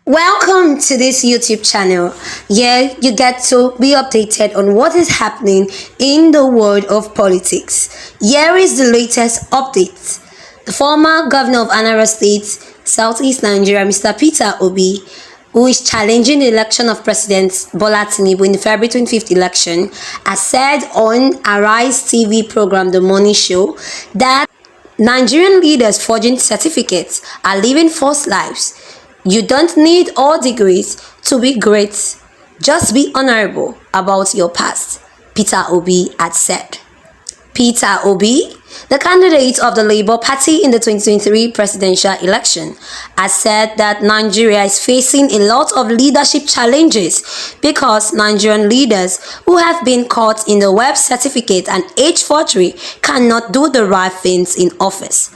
Welcome to this YouTube channel. Here you get to be updated on what is happening in the world of politics. Here is the latest update. The former governor of Anambra State, Southeast Nigeria, Mr. Peter Obi, who is challenging the election of President Bola Tinubu in the February 25th election, has said on Arise TV program The Morning Show that Nigerian leaders forging certificates are living false lives. You don't need all degrees to be great. Just be honorable about your past, Peter Obi had said. Peter Obi, the candidate of the Labour Party in the 2023 presidential election, has said that Nigeria is facing a lot of leadership challenges because Nigerian leaders who have been caught in the web certificate and age forgery cannot do the right things in office.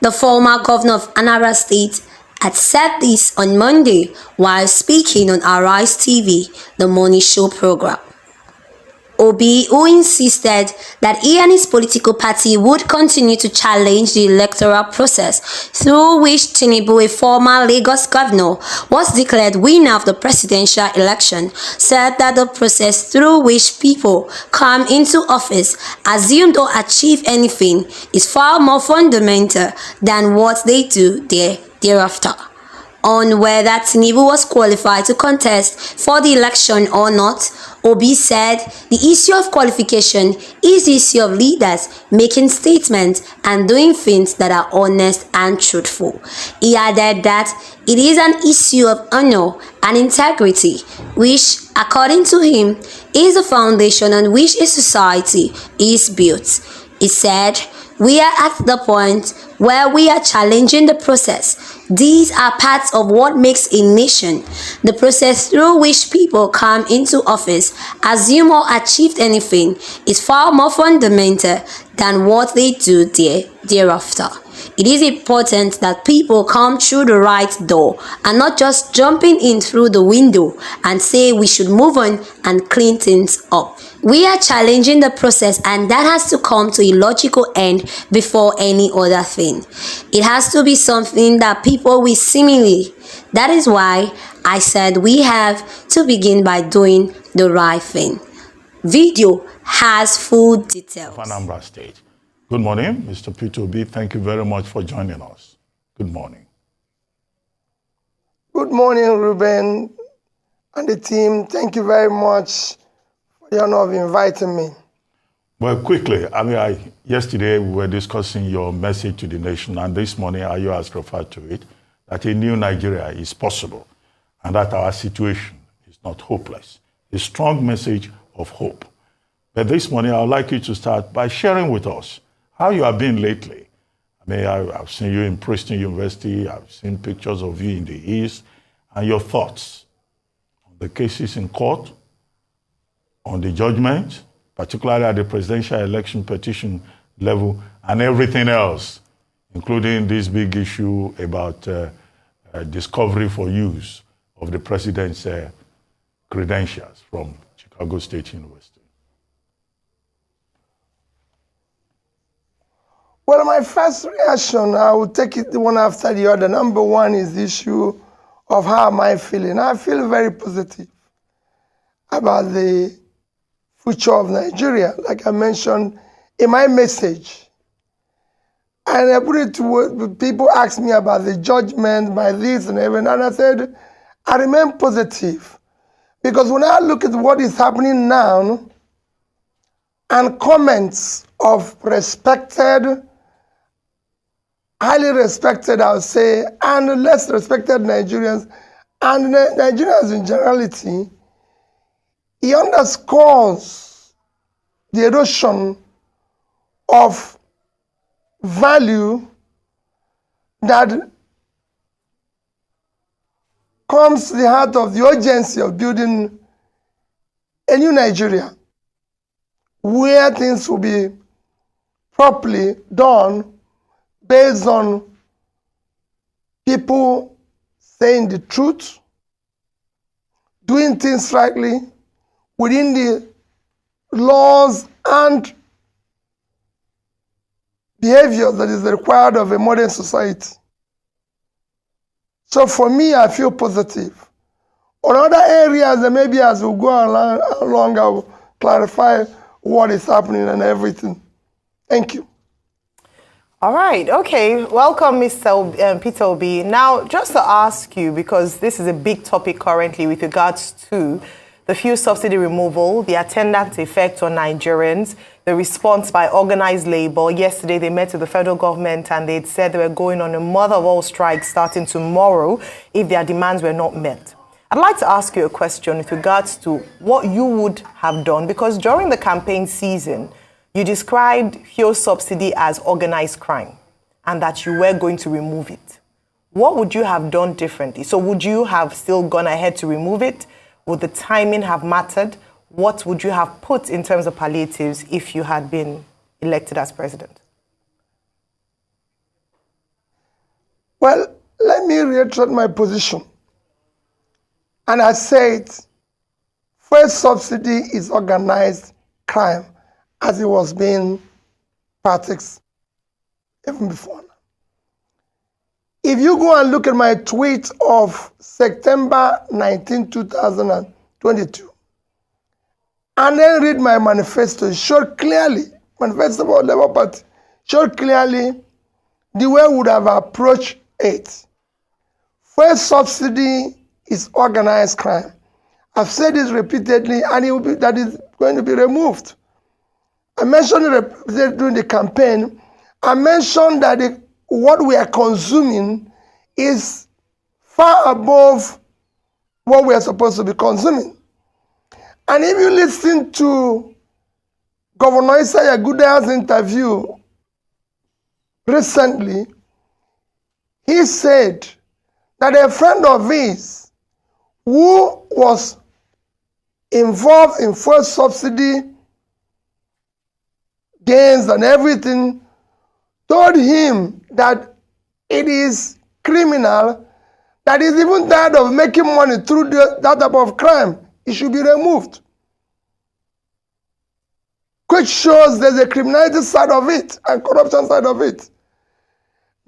The former governor of Anambra State had said this on Monday while speaking on Arise TV, the Morning Show program. Obi, who insisted that he and his political party would continue to challenge the electoral process through which Tinubu, a former Lagos governor, was declared winner of the presidential election, said that the process through which people come into office, assumed or achieve anything, is far more fundamental than what they do thereafter. On whether Tinubu was qualified to contest for the election or not, Obi said the issue of qualification is the issue of leaders making statements and doing things that are honest and truthful. He added that it is an issue of honor and integrity, which, according to him, is the foundation on which a society is built. He said, "We are at the point where we are challenging the process. These are parts of what makes a nation. The process through which people come into office, assume or achieve anything, is far more fundamental than what they do thereafter. It is important that people come through the right door and not just jumping in through the window and say we should move on and clean things up. We are challenging the process, and that has to come to a logical end before any other thing. It has to be something that people will seemingly. That is why I said we have to begin by doing the right thing." Video has full details. Anambra State. Good morning, Mr. Peter Obi. Thank you very much for joining us. Good morning. Good morning, Ruben and the team. Thank you very much for the honor of inviting me. Well, quickly, yesterday we were discussing your message to the nation, and this morning you has referred to it, that a new Nigeria is possible and that our situation is not hopeless. A strong message of hope. But this morning I would like you to start by sharing with us how you have been lately. I've seen you in Princeton University, I've seen pictures of you in the East, and your thoughts on the cases in court, on the judgment, particularly at the presidential election petition level, and everything else, including this big issue about discovery for use of the president's credentials from Chicago State University. Well, my first reaction, I will take it one after the other. Number one is the issue of how am I feeling. I feel very positive about the future of Nigeria, like I mentioned in my message. And I put it to people ask me about the judgment by this and everything, and I said, I remain positive. Because when I look at what is happening now, and comments of respected, highly respected, I would say, and less respected Nigerians, and Nigerians in generality, it underscores the erosion of value that comes to the heart of the urgency of building a new Nigeria, where things will be properly done based on people saying the truth, doing things rightly within the laws and behavior that is required of a modern society. So for me, I feel positive. On other areas, and maybe as we go along, I will clarify what is happening and everything. Thank you. All right. Okay. Welcome, Mr. Peter Obi. Now, just to ask you, because this is a big topic currently with regards to the fuel subsidy removal, the attendant effect on Nigerians, the response by organized labor. Yesterday, they met with the federal government and they said they were going on a mother of all strikes starting tomorrow if their demands were not met. I'd like to ask you a question with regards to what you would have done, because during the campaign season, you described fuel subsidy as organized crime and that you were going to remove it. What would you have done differently? So would you have still gone ahead to remove it? Would the timing have mattered? What would you have put in terms of palliatives if you had been elected as president? Well, let me reiterate my position. And I said, first subsidy is organized crime, as it was being practiced even before now. If you go and look at my tweet of September 19, 2022, and then read my manifesto, it showed clearly, manifesto for Labour Party, showed clearly the way we would have approached it. First subsidy is organized crime. I've said this repeatedly, and that is going to be removed. I mentioned it during the campaign. I mentioned that what we are consuming is far above what we are supposed to be consuming. And if you listen to Governor Isaiah Gudaya's interview recently, he said that a friend of his who was involved in first subsidy gains and everything told him that it is criminal, that he's even tired of making money through that type of crime. It should be removed. Which shows there's a criminality side of it and corruption side of it.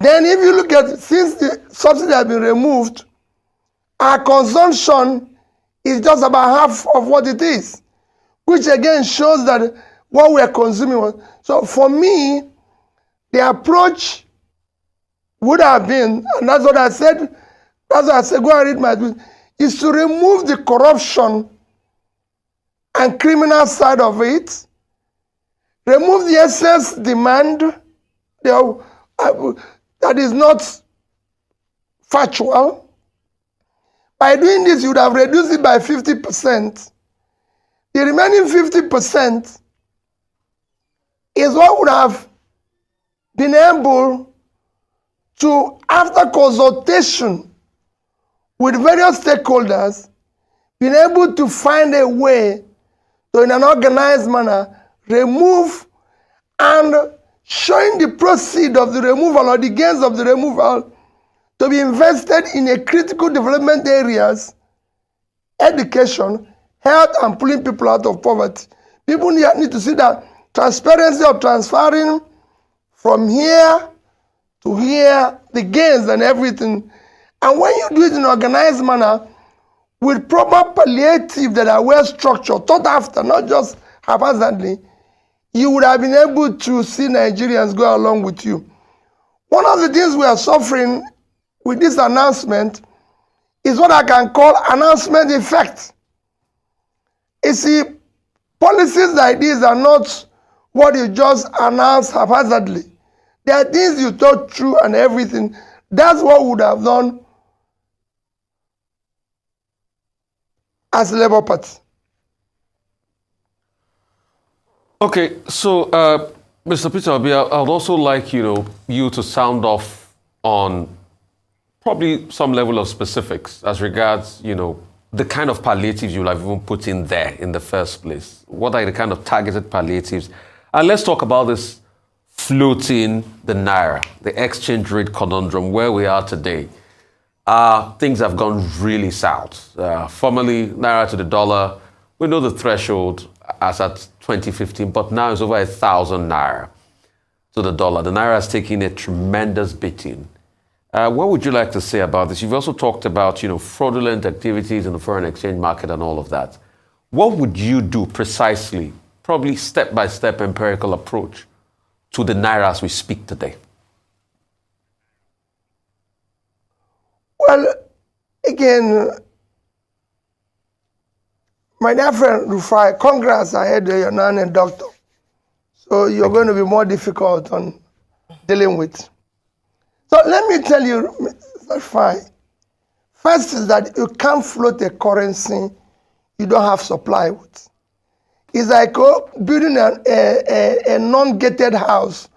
Then if you look at, since the subsidy has been removed, our consumption is just about half of what it is, which again shows that what we are consuming. So for me, the approach would have been, and that's what I said, go and read my tweet, is to remove the corruption and criminal side of it, remove the excess demand that is not factual. By doing this, you would have reduced it by 50%. The remaining 50% is what would have been able to, after consultation with various stakeholders, been able to find a way to, in an organized manner, remove and showing the proceeds of the removal or the gains of the removal to be invested in a critical development areas, education, health, and pulling people out of poverty. People need to see that transparency of transferring from here to here, the gains and everything. And when you do it in an organized manner, with proper palliative that are well structured, thought after, not just haphazardly, you would have been able to see Nigerians go along with you. One of the things we are suffering with this announcement is what I can call announcement effect. You see, policies like these are not what you just announce haphazardly. There are things you thought through and everything. That's what we would have done as Labour Party. Okay, so Mr. Peter Obi, I would also like you to sound off on probably some level of specifics as regards the kind of palliatives you'll have even put in there in the first place. What are the kind of targeted palliatives? And let's talk about this floating the naira, the exchange rate conundrum, where we are today. Things have gone really south. Formerly, naira to the dollar, we know the threshold as at 2015, but now it's over 1,000 naira to the dollar. The naira has taken a tremendous beating. What would you like to say about this? You've also talked about, fraudulent activities in the foreign exchange market and all of that. What would you do precisely, probably step-by-step empirical approach to the Naira as we speak today? Well, again, my dear friend Rufai, congrats, I heard you're now a doctor. So you're going to be more difficult on dealing with. So let me tell you, Mr. Rufai, first is that you can't float a currency you don't have supply with. It's like building a non-gated house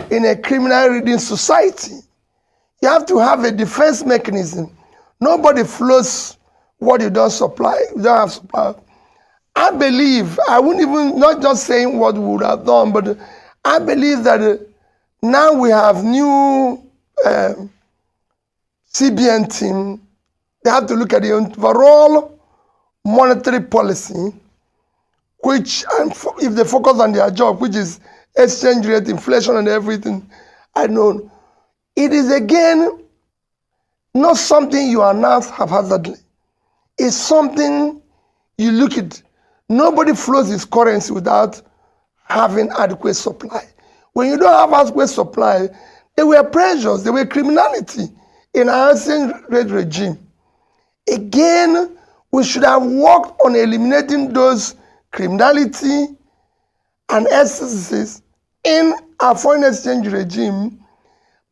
in a criminal-ridden society. You have to have a defense mechanism. Nobody floats what you don't supply, you don't have supply. I believe, I wouldn't even, not just saying what we would have done, but I believe that now we have new CBN team. They have to look at the overall monetary policy, which, if they focus on their job, which is exchange rate, inflation, and everything, I know, it is again not something you announce haphazardly. It's something you look at. Nobody flows his currency without having adequate supply. When you don't have adequate supply, there were pressures, there were criminality in our exchange rate regime. Again, we should have worked on eliminating those criminality and excesses in our foreign exchange regime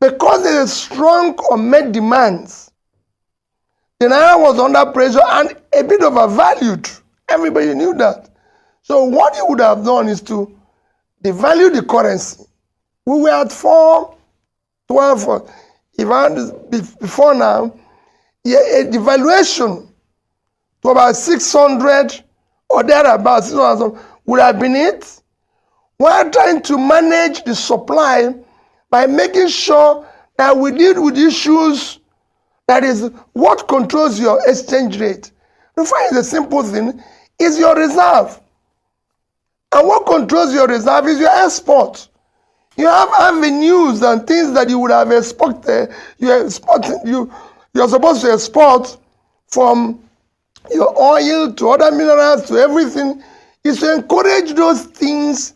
because there is strong unmet demands. The Naira was under pressure and a bit overvalued. Everybody knew that. So what you would have done is to devalue the currency. We were at 4.12. Before now, a devaluation to about 600 or thereabouts 600 would have been it. We are trying to manage the supply by making sure that we deal with issues that is what controls your exchange rate. You find the simple thing is your reserve. And what controls your reserve is your export. You have avenues and things that you would have exported. You're supposed to export from your oil to other minerals to everything. Is to encourage those things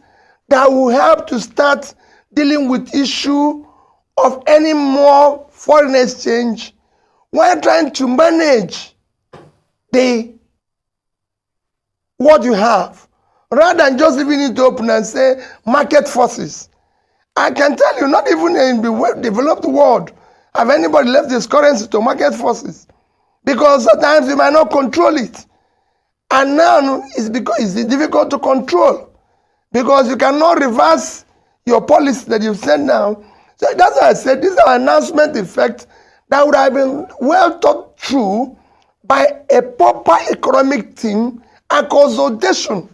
that will help to start dealing with issue of any more foreign exchange. We're trying to manage what you have, rather than just leaving it open and say market forces. I can tell you, not even in the developed world have anybody left this currency to market forces, because sometimes you might not control it. And now it's because it's difficult to control, because you cannot reverse your policy that you've set now. So that's why I said this is an announcement effect that would have been well thought through by a proper economic team and consultation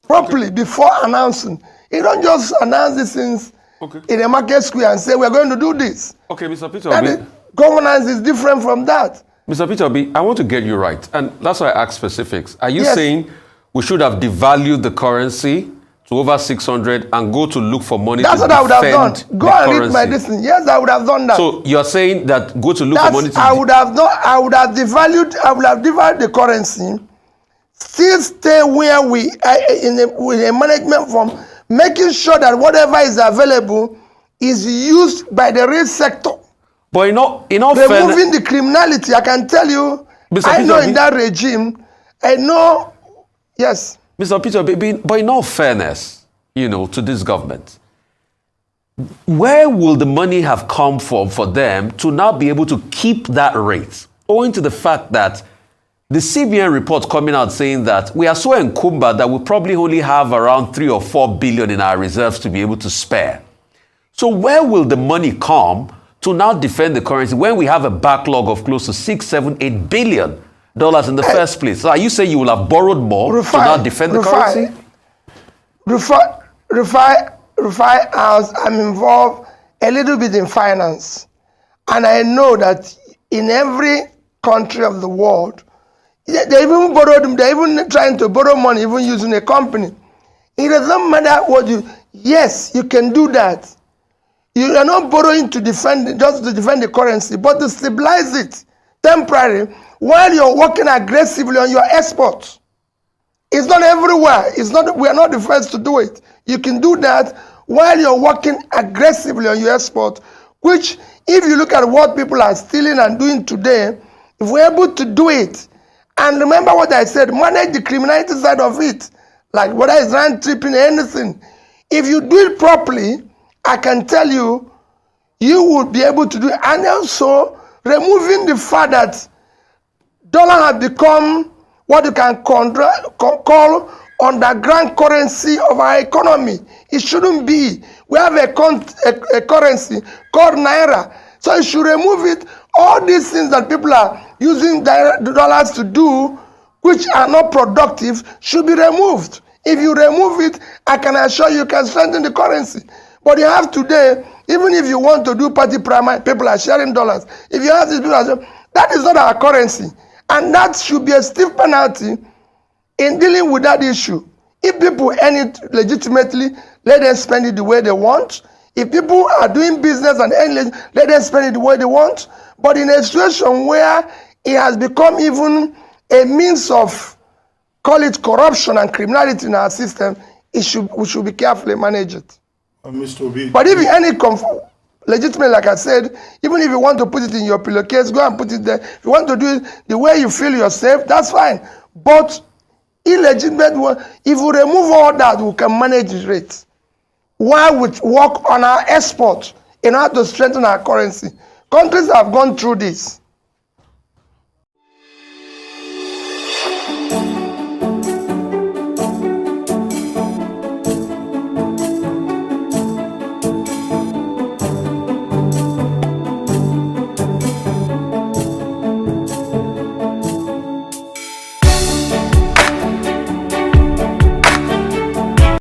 properly before announcing. You don't just announce these things in a market square and say we're going to do this. Okay, Mr. Peter Obi. Governance is different from that. Mr. Peter Obi, I want to get you right, and that's why I ask specifics. Are you saying we should have devalued the currency to over 600 and go to look for money? That's what I would have done. Go and read my listen. Yes, I would have done that. So you're saying that go to look for money? I would have devalued the currency, still stay where we are with a management form, making sure that whatever is available is used by the real sector. But in all removing the criminality, I can tell you, I know in that regime, I know, yes. Mr. Peter, but in all fairness, to this government, where will the money have come from for them to now be able to keep that rate, owing to the fact that the CBN report coming out saying that we are so encumbered that we probably only have around 3 or 4 billion in our reserves to be able to spare. So where will the money come to now defend the currency when we have a backlog of close to 6, 7, 8 billion dollars in the first place? So are you saying you will have borrowed more to now defend the currency? I'm involved a little bit in finance. And I know that in every country of the world, they're even trying to borrow money, even using a company. It doesn't matter what yes, you can do that. You are not borrowing to defend, just to defend the currency, but to stabilize it temporarily while you're working aggressively on your exports. It's not everywhere. It's not. We are not the first to do it. You can do that while you're working aggressively on your export, which, if you look at what people are stealing and doing today, if we're able to do it, and remember what I said, manage the criminality side of it, like whether it's land tripping, anything. If you do it properly, I can tell you, you will be able to do it. And also, removing the fact that dollar has become what you can call underground currency of our economy. It shouldn't be. We have a currency called Naira. So you should remove it. All these things that people are using dollars to do, which are not productive, should be removed. If you remove it, I can assure you can strengthen the currency. But you have today, even if you want to do party primary, people are sharing dollars. If you have these people, that is not our currency. And that should be a stiff penalty in dealing with that issue. If people earn it legitimately, let them spend it the way they want. If people are doing business and earn it, let them spend it the way they want. But in a situation where it has become even a means of, call it corruption and criminality in our system, we should be carefully manage it. Mr. Obi, but if you earn it legitimate, like I said, even if you want to put it in your pillowcase, go and put it there. If you want to do it the way you feel you're safe, that's fine. But illegitimate one, if we remove all that, we can manage the rate. While we work on our export in order to strengthen our currency. Countries have gone through this.